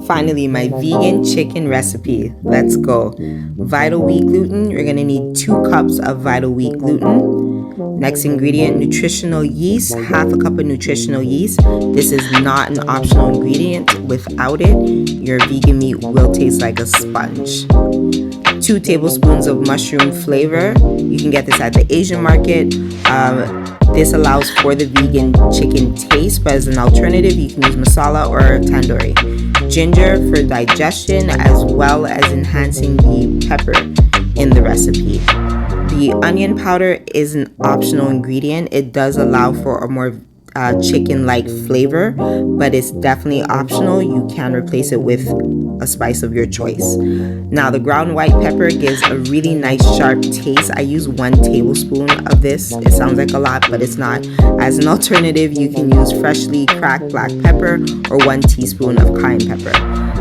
Finally, my vegan chicken recipe. Let's go. Vital wheat gluten. You're going to need 2 cups of vital wheat gluten. Next ingredient, nutritional yeast, half a cup of nutritional yeast. This is not an optional ingredient. Without it, your vegan meat will taste like a sponge. 2 tablespoons of mushroom flavor. You can get this at the Asian market. This allows for the vegan chicken taste, but as an alternative, you can use masala or tandoori. Ginger for digestion, as well as enhancing the pepper in the recipe. The onion powder is an optional ingredient. It does allow for a more chicken-like flavor, but it's definitely optional. You can replace it with a spice of your choice. Now, the ground white pepper gives a really nice sharp taste. I use 1 tablespoon of this. It sounds like a lot, but it's not. As an alternative, you can use freshly cracked black pepper or 1 teaspoon of cayenne pepper.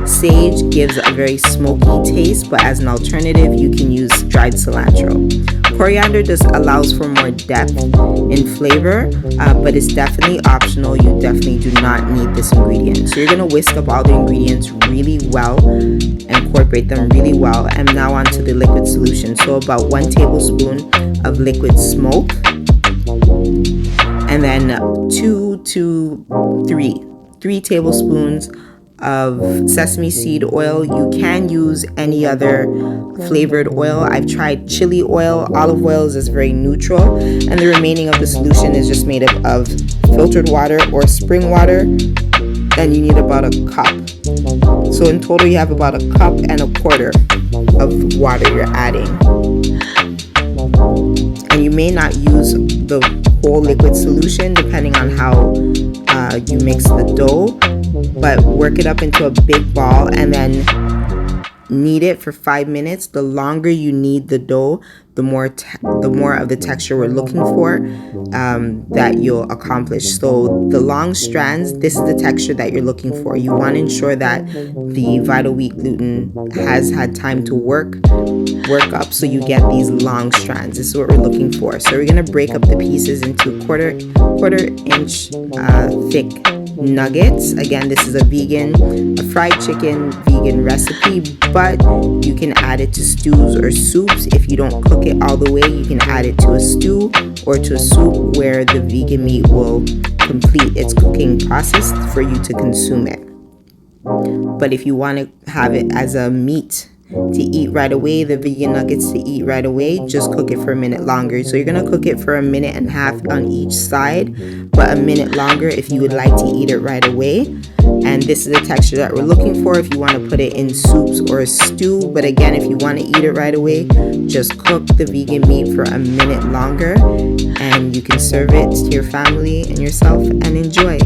Sage gives a very smoky taste, but as an alternative, you can use dried cilantro. Coriander just allows for more depth in flavor, but it's definitely optional. You definitely do not need this ingredient. So you're going to whisk up all the ingredients really well, incorporate them really well, and now onto the liquid solution. So about 1 tablespoon of liquid smoke, and then 2 to 3 tablespoons of sesame seed oil. You can use any other flavored oil. I've tried chili oil. Olive oil is very neutral, and the remaining of the solution is just made up of filtered water or spring water, and you need about a cup. So in total, you have about 1.25 cups of water you're adding, and you may not use the whole liquid solution depending on how you mix the dough, but work it up into a big ball and then knead it for 5 minutes. The longer you knead the dough, the more of the texture we're looking for that you'll accomplish. So the long strands, this is the texture that you're looking for. You want to ensure that the vital wheat gluten has had time to work up, so you get these long strands. This is what we're looking for. So we're going to break up the pieces into quarter inch thick nuggets. Again, this is a fried chicken vegan recipe, but you can add it to stews or soups. If you don't cook it all the way, you can add it to a stew or to a soup where the vegan meat will complete its cooking process for you to consume it. But if you want to have it as a meat to eat right away, the vegan nuggets to eat right away, just cook it for a minute longer. So you're going to cook it for 1.5 minutes on each side, but 1 minute longer if you would like to eat it right away. And this is the texture that we're looking for if you want to put it in soups or a stew. But again, if you want to eat it right away, just cook the vegan meat for 1 minute longer, and you can serve it to your family and yourself and enjoy.